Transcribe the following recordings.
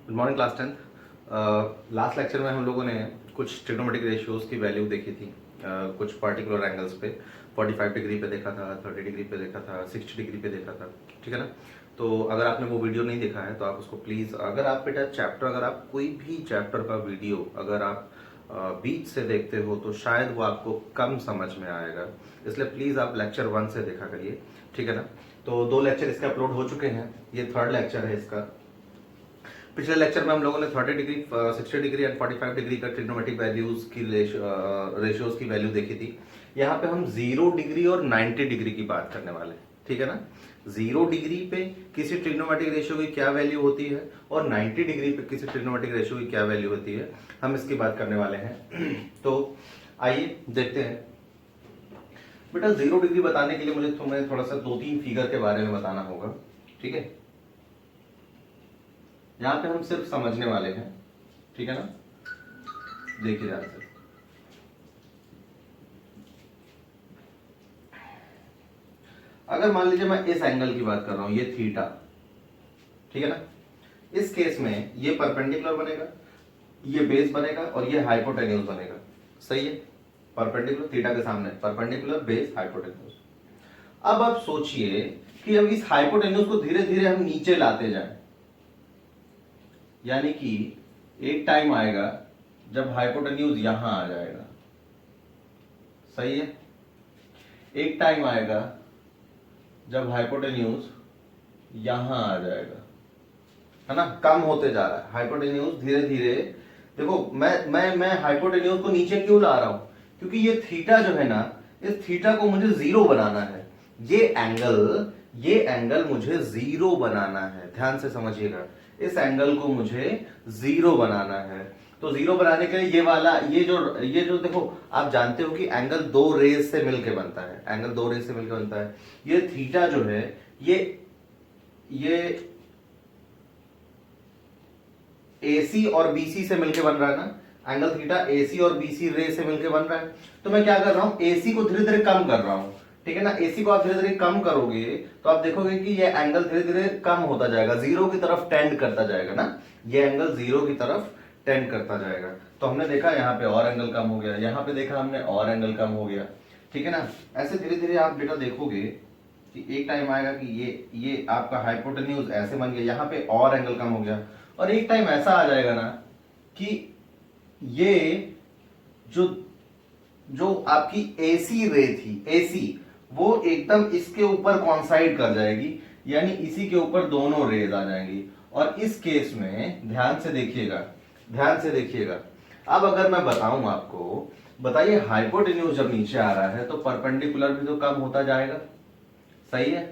Good morning class 10th। Last lecture में हम लोगों ने कुछ ट्रिग्नोमेट्रिक रेशियोज की वैल्यू देखी थी, कुछ पर्टिकुलर एंगल्स पे 45 डिग्री पे देखा था, 30 डिग्री पे देखा था, 60 डिग्री पे देखा था। ठीक है ना। तो अगर आपने वो वीडियो नहीं देखा है तो आप उसको प्लीज़, अगर आप बेटा चैप्टर, अगर आप कोई भी चैप्टर का वीडियो अगर आप बीच से देखते हो तो शायद वो आपको कम समझ में आएगा, इसलिए प्लीज़ आप लेक्चर 1 से देखा करिए। ठीक है ना। तो 2 लेक्चर इसके अपलोड हो चुके हैं, ये 3rd लेक्चर है इसका। पिछले लेक्चर में हम लोगों ने 30 डिग्री, 60 डिग्री एंड 45 डिग्री का ट्रिग्नोमेट्रिक वैल्यूज की रेशियोज की वैल्यू देखी थी। यहाँ पे हम 0 डिग्री और 90 डिग्री की बात करने वाले हैं। ठीक है ना। 0 डिग्री पे किसी ट्रिग्नोमेट्रिक रेशियो की क्या वैल्यू होती है और 90 डिग्री पे किसी ट्रिग्नोमेट्रिक रेशियो की क्या वैल्यू होती है, हम इसकी बात करने वाले हैं। तो आइए देखते हैं। बेटा 0 डिग्री बताने के लिए मुझे तुम्हें थोड़ा सा 2-3 फिगर के बारे में बताना होगा। ठीक है। यहां पे हम सिर्फ समझने वाले हैं। ठीक है ना। देखिए ध्यान से, अगर मान लीजिए मैं इस एंगल की बात कर रहा हूं, ये थीटा। ठीक है ना। इस केस में ये परपेंडिकुलर बनेगा, ये बेस बनेगा और ये हाइपोटेन्यूज बनेगा। सही है। परपेंडिकुलर थीटा के सामने परपेंडिकुलर, बेस, हाइपोटेन्यूज। अब आप सोचिए कि अब इस हाइपोटेन्यूज को धीरे धीरे हम नीचे लाते जाएं, यानी कि एक टाइम आएगा जब हाइपोटेन्यूज यहां आ जाएगा। सही है। एक टाइम आएगा जब हाइपोटेन्यूज यहां आ जाएगा, है ना। कम होते जा रहा है हाइपोटेन्यूज धीरे धीरे। देखो मैं हाइपोटेन्यूज को नीचे क्यों ला रहा हूं, क्योंकि ये थीटा जो है ना, इस थीटा को मुझे जीरो बनाना है। ये एंगल मुझे जीरो बनाना है, ध्यान से समझिएगा। इस एंगल को मुझे जीरो बनाना है। तो जीरो बनाने के लिए ये जो देखो, आप जानते हो कि एंगल 2 रेज से मिलकर बनता है, एंगल 2 रेज से मिलकर बनता है। ये थीटा जो है, ये AC और BC से मिलकर बन रहा है ना। एंगल थीटा AC और BC रे से मिलकर बन रहा है। तो मैं क्या कर रहा हूं, AC को धीरे धीरे कम कर रहा हूं। ठीक है ना। AC को आप धीरे धीरे कम करोगे तो आप देखोगे कि ये एंगल धीरे धीरे कम होता जाएगा, जीरो की तरफ टेंड करता जाएगा ना। ये एंगल जीरो की तरफ टेंड करता जाएगा। तो हमने देखा यहाँ पे और एंगल कम हो गया, यहाँ पे देखा हमने और एंगल कम हो गया। ठीक है ना। ऐसे धीरे धीरे आप बेटा देखोगे कि एक टाइम आएगा कि ये आपका हाइपोटेन्यूज ऐसे बन गया, यहाँ पे और एंगल कम हो गया। और एक टाइम ऐसा आ जाएगा ना कि ये जो जो आपकी AC रे थी, AC, वो एकदम इसके ऊपर कॉन्साइड कर जाएगी, यानी इसी के ऊपर दोनों रेज आ जाएंगी। और इस केस में ध्यान से देखिएगा, ध्यान से देखिएगा। अब अगर मैं बताऊं आपको, बताइए हाइपोटेन्यूज जब नीचे आ रहा है तो परपेंडिकुलर भी तो कम होता जाएगा। सही है।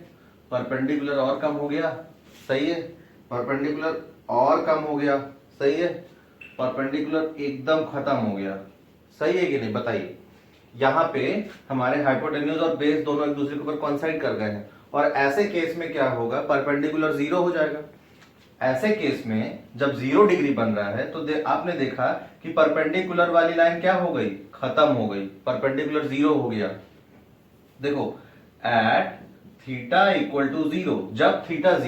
परपेंडिकुलर और कम हो गया। सही है। परपेंडिकुलर और कम हो गया। सही है। परपेंडिकुलर एकदम खत्म हो गया। सही है कि नहीं, बताइए। यहां पे हमारे हाइपोटेन्यूज और बेस दोनों एक दूसरे के ऊपर कॉन्साइड कर गए हैं, और ऐसे केस में क्या होगा, परपेंडिकुलर जीरो हो जाएगा। ऐसे केस में जब 0 डिग्री बन रहा है तो आपने देखा कि परपेंडिकुलर वाली लाइन क्या हो गई, खत्म हो गई, परपेंडिकुलर जीरो हो गया। देखो, at theta equal to zero, जब थीटा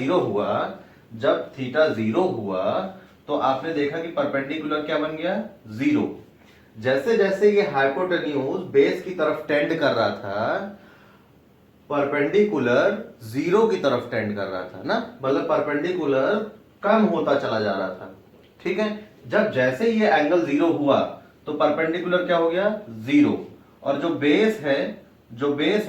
जीरो हुआ तो आपने देखा कि परपेंडिकुलर क्या बन गया, जीरो। जैसे जैसे ये हाइपोटेन्यूज बेस की तरफ टेंड कर रहा था, परपेंडिकुलर जीरो की तरफ टेंड कर रहा था ना, मतलब परपेंडिकुलर कम होता चला जा रहा था। ठीक है। जब जैसे ये एंगल जीरो हुआ तो परपेंडिकुलर क्या हो गया, जीरो। और जो बेस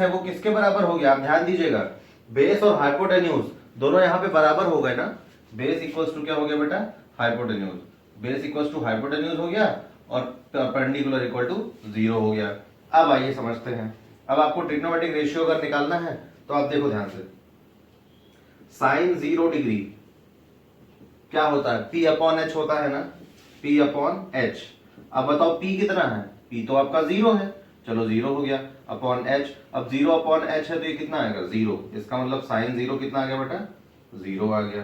है वो किसके बराबर हो गया, आप ध्यान दीजिएगा। बेस और हाइपोटेन्यूज दोनों यहां पे बराबर हो गए ना। बेस इक्वल्स टू क्या हो गया बेटा, hypotenuse. Base equals to hypotenuse हो गया और परपेंडिकुलर इक्वल टू जीरो हो गया। अब आइए समझते हैं। अब आपको ट्रिग्नोमेट्रिक रेशियो अगर निकालना है तो आप देखो ध्यान से, साइन 0 डिग्री क्या होता है, P अपॉन H होता है ना, P अपॉन H। अब बताओ P कितना है, P तो आपका जीरो है, चलो जीरो हो गया, अपॉन H। अब 0 अपॉन H है तो ये कितना आएगा, जीरो। इसका मतलब साइन जीरो कितना आ गया बेटा, जीरो आ गया।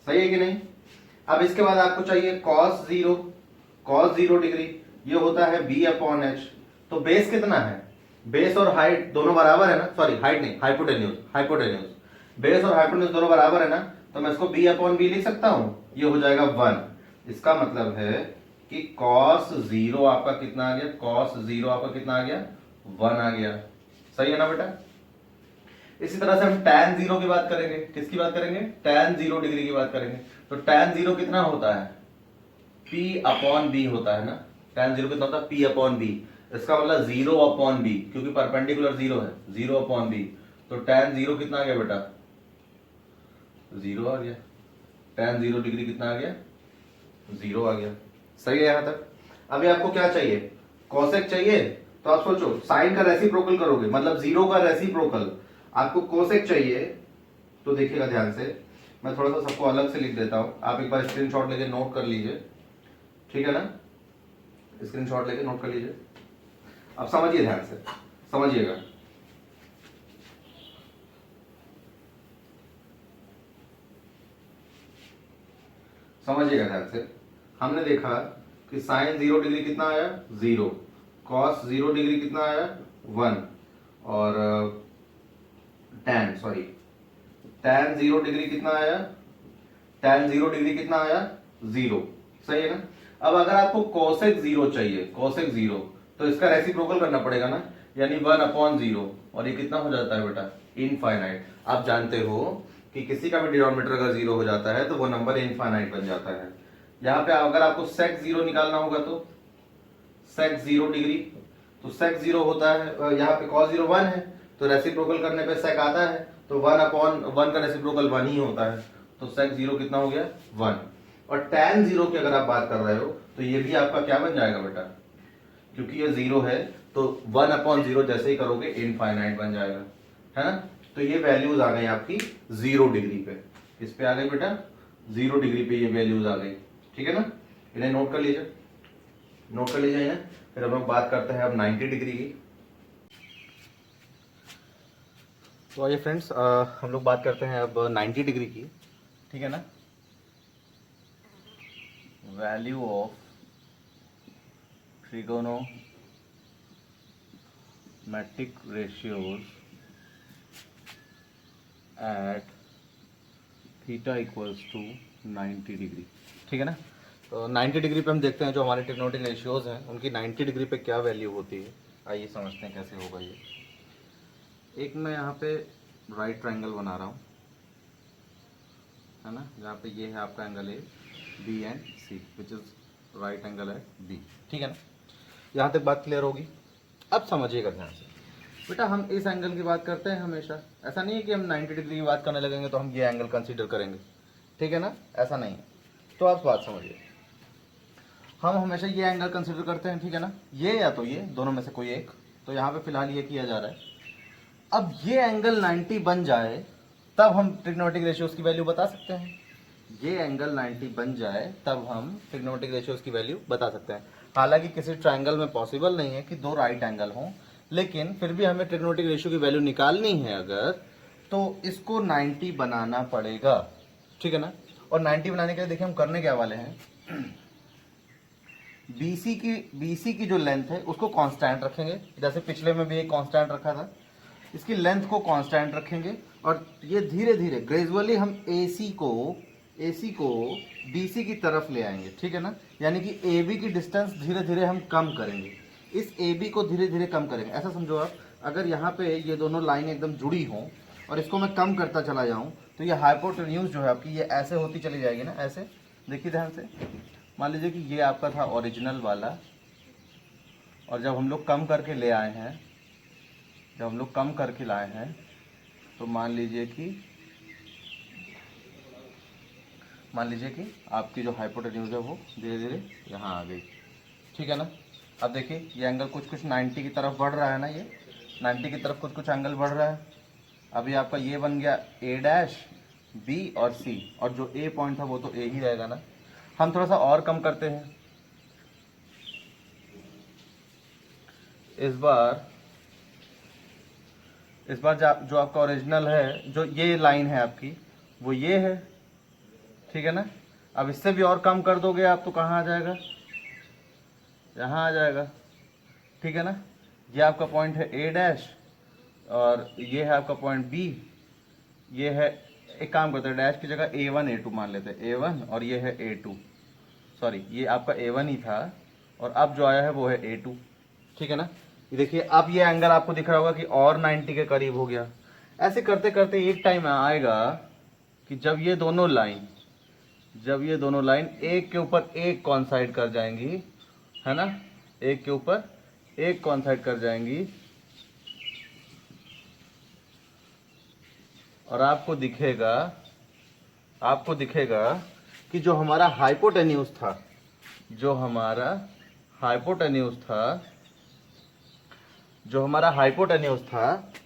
सही है कि नहीं। अब इसके बाद आपको चाहिए कॉस जीरो डिग्री, ये होता है B अपॉन H। तो बेस कितना है, बेस और हाइट दोनों बराबर है ना, सॉरी हाइट नहीं, हाइपोटेन्यूज। बेस और हाइपोटेन्यूज दोनों बराबर है ना, तो मैं इसको B अपॉन B लिख सकता हूं, ये हो जाएगा 1। इसका मतलब है कि cos 0 आपका कितना आ गया, cos 0 आपका कितना आ गया, 1 आ गया। सही है ना बेटा। इसी तरह से हम tan 0 की बात करेंगे। किसकी बात करेंगे, tan 0 डिग्री की बात करेंगे। तो tan 0 कितना होता है, P अपॉन बी होता है ना। tan 0 कितना होता है, P अपॉन बी। इसका मतलब 0 अपॉन बी, क्योंकि परपेंडिकुलर 0 है, 0 अपॉन बी। तो tan 0 कितना आ गया बेटा, 0 आ गया। tan 0 डिग्री कितना आ गया, 0 आ गया। सही है यहां तक। अभी आपको क्या चाहिए, कोसेक चाहिए। तो आप सोचो साइन का रेसिप्रोकल करोगे, मतलब 0 का रेसिप्रोकल। आपको कोसेक चाहिए, तो देखिएगा ध्यान से, मैं थोड़ा सा सबको अलग से लिख देता हूं, आप एक बार स्क्रीनशॉट लेके नोट कर लीजिए, ठीक है ना। स्क्रीनशॉट लेके नोट कर लीजिए। अब समझिए ध्यान से, समझिएगा। समझिएगा ध्यान से। हमने देखा कि साइन 0 डिग्री कितना आया, 0। कॉस 0 डिग्री कितना आया, 1। और tan 0 डिग्री कितना आया, tan 0 डिग्री कितना आया, 0। सही है ना। अब अगर आपको कोसेक 0 चाहिए, कोसेक 0, तो इसका रेसिप्रोकल करना पड़ेगा ना, यानी 1 अपॉन 0। और ये कितना हो जाता है बेटा, इनफाइनाइट। आप जानते हो कि किसी का भी डिनोमिनेटर अगर 0 हो जाता है तो वो नंबर इनफाइनाइट बन जाता है। यहां पे अगर आपको सेक 0 निकालना होगा तो सेक 0 डिग्री, तो सेक 0 होता है, यहाँ पे कॉस 0 1 है, तो रेसिप्रोकल करने पे सेक आता है, तो 1 अपॉन 1 का रेसिप्रोकल 1 ही होता है। तो सेक 0 कितना हो गया, 1। और tan 0 की अगर आप बात कर रहे हो तो ये भी आपका क्या बन जाएगा बेटा, क्योंकि ये 0 है तो 1 अपॉन 0 जैसे ही करोगे इनफाइनाइट बन जाएगा, है ना। तो ये वैल्यूज आ गई आपकी 0 डिग्री पे। किस पे आ गई बेटा, 0 डिग्री पे ये वैल्यूज आ गई, ठीक है ना। इन्हें नोट कर लीजिए, नोट कर लीजिए इन्हें। फिर हम लोग बात करते हैं अब 90 डिग्री की। तो आइए फ्रेंड्स, हम लोग बात करते हैं अब 90 डिग्री की, ठीक है ना। Value of trigonometric ratios at theta equals to 90 degree, ठीक है ना। तो 90 डिग्री पे हम देखते हैं जो हमारे ट्रिग्नोमेट्रिक रेशियोज हैं उनकी 90 डिग्री पे क्या वैल्यू होती है। आइए समझते हैं कैसे होगा ये। एक मैं यहाँ पे राइट ट्रायंगल बना रहा हूँ, है ना, जहाँ पे ये है आपका angle A, B and C, which is right angle at B, ठीक है ना। यहाँ तक बात क्लियर होगी। अब समझिएगा ध्यान से बेटा, हम इस एंगल की बात करते हैं हमेशा। ऐसा नहीं है कि हम 90 डिग्री की बात करने लगेंगे तो हम ये एंगल कंसीडर करेंगे, ठीक है ना, ऐसा नहीं है। तो आप बात समझिए, हम हमेशा ये एंगल कंसीडर करते हैं, ठीक है ना, ये या तो ये दोनों में से कोई एक। तो यहाँ पे फिलहाल ये किया जा रहा है। अब ये एंगल 90 बन जाए तब हम ट्रिग्नोमेट्रिक रेशियोज की वैल्यू बता सकते हैं। ये एंगल 90 बन जाए तब हम ट्रिग्नोमेट्रिक रेशियोज की वैल्यू बता सकते हैं। हालांकि किसी ट्रायंगल में पॉसिबल नहीं है कि दो राइट एंगल हों, लेकिन फिर भी हमें ट्रिग्नोमेट्रिक रेशियो की वैल्यू निकालनी है अगर, तो इसको 90 बनाना पड़ेगा, ठीक है ना। और 90 बनाने के लिए देखिए हम करने क्या वाले हैं, बीसी की जो लेंथ है उसको कांस्टेंट रखेंगे, जैसे पिछले में भी एक कांस्टेंट रखा था। इसकी लेंथ को कांस्टेंट रखेंगे और ये धीरे धीरे ग्रेजुअली हम एसी को बीसी की तरफ ले आएंगे, ठीक है ना। यानी कि एबी की डिस्टेंस धीरे धीरे हम कम करेंगे, इस एबी को धीरे धीरे कम करेंगे। ऐसा समझो आप, अगर यहाँ पे ये दोनों लाइन एकदम जुड़ी हों और इसको मैं कम करता चला जाऊँ तो ये हाइपोटेन्यूज जो है आपकी ये ऐसे होती चली जाएगी ना, ऐसे। देखिए ध्यान से, मान लीजिए कि ये आपका था ओरिजिनल वाला, और जब हम लोग कम करके ले आए हैं, जब हम लोग कम करके लाए हैं तो मान लीजिए कि आपकी जो हाइपोटेन्यूज है वो धीरे धीरे यहाँ आ गई, ठीक है ना। अब देखिए ये एंगल कुछ कुछ 90 की तरफ बढ़ रहा है ना, ये 90 की तरफ कुछ कुछ एंगल बढ़ रहा है। अभी आपका ये बन गया ए डैश, बी और सी, और जो ए पॉइंट था वो तो ए ही रहेगा ना। हम थोड़ा सा और कम करते हैं, इस बार जो आपका ओरिजिनल है, जो ये लाइन है आपकी, वो ये है, ठीक है ना। अब इससे भी और कम कर दोगे आप तो कहाँ आ जाएगा, यहाँ आ जाएगा, ठीक है ना। ये आपका पॉइंट है ए डैश और ये है आपका पॉइंट बी, ये है, एक काम करते हैं डैश की जगह A1 A2 मान लेते हैं, A1 और ये है A2, सॉरी ये आपका A1 ही था, और अब जो आया है वो है A2, ठीक है ना। ये देखिए अब ये एंगल आपको दिख रहा होगा कि और 90 के करीब हो गया। ऐसे करते करते एक टाइम आएगा कि जब ये दोनों लाइन एक के ऊपर एक कॉन्साइड कर जाएंगी, है ना, एक के ऊपर एक कॉन्साइड कर जाएंगी, और आपको दिखेगा कि जो हमारा हाइपोटेन्यूज था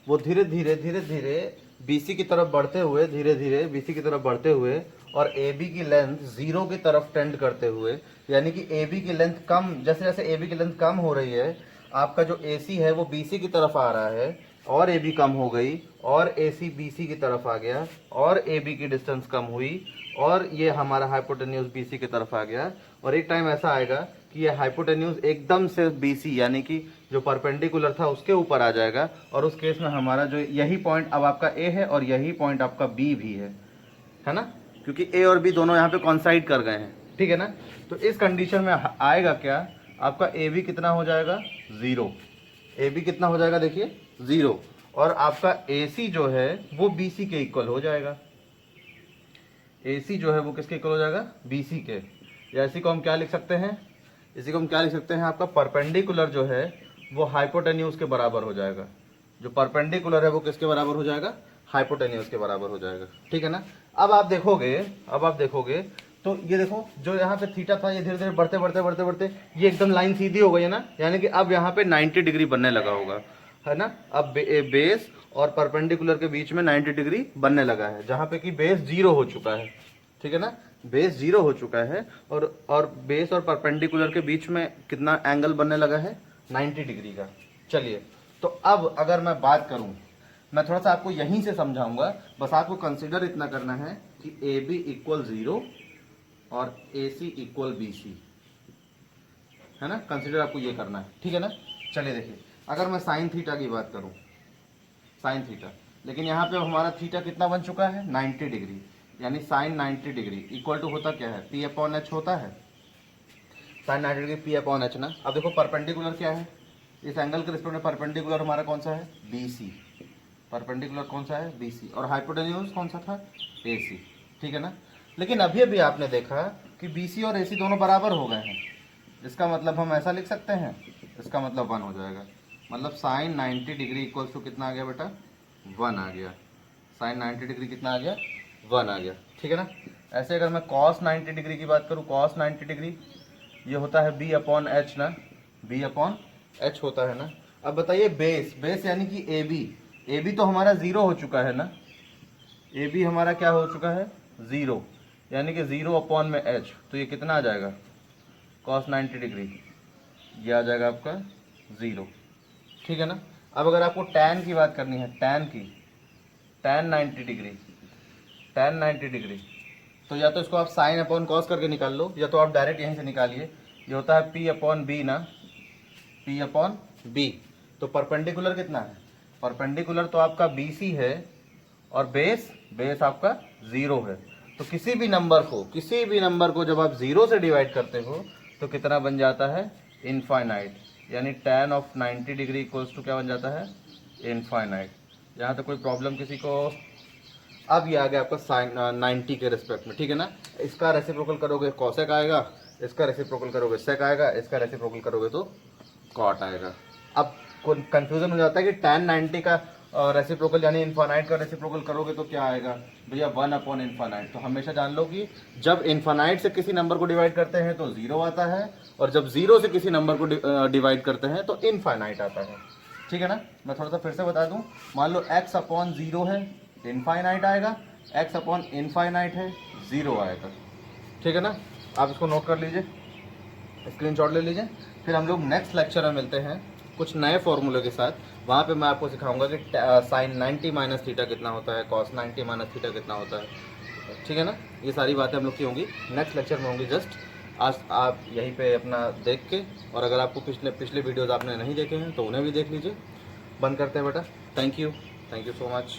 वो धीरे धीरे BC की तरफ बढ़ते हुए और AB की लेंथ 0 की तरफ टेंड करते हुए, यानी कि AB की लेंथ कम, जैसे जैसे AB की लेंथ कम हो रही है आपका जो AC है वो BC की तरफ आ रहा है, और AB कम हो गई, और AC BC की तरफ आ गया, और AB की डिस्टेंस कम हुई, और ये हमारा हाइपोटेन्यूज BC की तरफ आ गया। और एक टाइम ऐसा आएगा कि ये हाइपोटेन्यूज एकदम से BC यानी कि जो परपेंडिकुलर था उसके ऊपर आ जाएगा, और उस केस में हमारा जो यही पॉइंट अब आपका A है और यही पॉइंट आपका B भी है ना, क्योंकि A और B दोनों यहाँ पे कॉन्साइड कर गए हैं, ठीक है ना। तो इस कंडीशन में आएगा क्या, आपका AB कितना हो जाएगा 0, AB कितना हो जाएगा देखिए 0, और आपका AC जो है वो BC के इक्वल हो जाएगा, AC जो है वो किसके इक्वल हो जाएगा BC के। या इसी को हम क्या लिख सकते हैं, आपका परपेंडिकुलर जो है वो हाइपोटेन्यूज के बराबर हो जाएगा, जो परपेंडिकुलर है वो किसके बराबर हो जाएगा, हाइपोटेन्यूज के बराबर हो जाएगा, ठीक है ना। अब आप देखोगे तो ये देखो जो यहाँ पे थीटा था ये धीरे धीरे बढ़ते ये एकदम लाइन सीधी हो गई है ना, यानी कि अब यहाँ पे 90 डिग्री बनने लगा होगा, है ना। अब बेस और परपेंडिकुलर के बीच में 90 डिग्री बनने लगा है, जहाँ पे कि बेस 0 हो चुका है, ठीक है ना, बेस 0 हो चुका है, और बेस और परपेंडिकुलर के बीच में कितना एंगल बनने लगा है 90 डिग्री का। चलिए तो अब अगर मैं बात करूं, मैं थोड़ा सा आपको यहीं से समझाऊंगा, बस आपको कंसीडर इतना करना है कि AB इक्वल 0 और AC इक्वल BC, है ना, कंसीडर आपको ये करना है, ठीक है ना। चलिए देखिए अगर मैं साइन थीटा की बात करूं, साइन थीटा, लेकिन यहाँ पे हमारा थीटा कितना बन चुका है 90 डिग्री, यानी साइन 90 डिग्री इक्वल टू होता क्या है P/H होता है, साइन 90 डिग्री P/H ना। अब देखो परपेंडिकुलर क्या है, इस एंगल के रिस्पेक्ट में परपेंडिकुलर हमारा कौन सा है BC, परपेंडिकुलर कौन सा है BC, और हाइपोटेन्यूज कौन सा था AC, ठीक है ना। लेकिन अभी आपने देखा कि BC और AC दोनों बराबर हो गए हैं, इसका मतलब हम ऐसा लिख सकते हैं, इसका मतलब 1 हो जाएगा, मतलब साइन 90 डिग्री इक्वल्स टू कितना आ गया बेटा 1 आ गया, साइन 90 डिग्री कितना आ गया 1 आ गया, ठीक है ना। ऐसे अगर मैं cos 90 डिग्री की बात करूँ, cos 90 डिग्री ये होता है B/H ना, B/H होता है ना। अब बताइए बेस यानी कि AB तो हमारा 0 हो चुका है ना, AB हमारा क्या हो चुका है 0, यानी कि 0/H, तो ये कितना आ जाएगा cos 90 डिग्री, ये आ जाएगा आपका 0, ठीक है ना। अब अगर आपको tan की बात करनी है, tan 90 डिग्री, तो या तो इसको आप sin/cos करके निकाल लो, या तो आप डायरेक्ट यहीं से निकालिए, ये होता है P/B ना, P/B। तो परपेंडिकुलर कितना है, परपेंडिकुलर तो आपका BC है, और बेस आपका 0 है। तो किसी भी नंबर को जब आप 0 से डिवाइड करते हो तो कितना बन जाता है इनफाइनाइट, यानी tan of 90 degree equals to क्या बन जाता है इनफाइनाइट। यहाँ तो कोई प्रॉब्लम किसी को। अब ये आ गया आपका साइन 90 के रिस्पेक्ट में, ठीक है ना। इसका रेसिप्रोकल करोगे कॉसेक आएगा, इसका रेसिप्रोकल करोगे सेक आएगा, इसका रेसिप्रोकल करोगे तो कॉट आएगा। अब कंफ्यूजन हो जाता है कि tan 90 का रेसिप्रोकल यानी इनफाइनाइट का रेसिप्रोकल करोगे तो क्या आएगा भैया 1/इनफाइनाइट। तो हमेशा जान लो कि जब इनफाइनाइट से किसी नंबर को डिवाइड करते हैं तो 0 आता है, और जब 0 से किसी नंबर को डिवाइड करते हैं तो इनफाइनाइट आता है, ठीक है ना। मैं थोड़ा सा फिर से बता दूं, मान लो x/0 है इनफाइनाइट आएगा, x/इनफाइनाइट है 0 आएगा, ठीक है ना। आप इसको नोट कर लीजिए, स्क्रीनशॉट ले लीजिए। फिर हम लोग नेक्स्ट लेक्चर में मिलते हैं कुछ नए फॉर्मूले के साथ, वहाँ पे मैं आपको सिखाऊंगा कि साइन 90 माइनस थीटा कितना होता है, कॉस 90 माइनस थीटा कितना होता है, ठीक है ना। ये सारी बातें हम लोग की होंगी नेक्स्ट लेक्चर में होंगी। जस्ट आज आप यहीं पे अपना देख के, और अगर आपको पिछले वीडियोज़ आपने नहीं देखे हैं तो उन्हें भी देख लीजिए। बंद करते हैं बेटा, थैंक यू सो मच।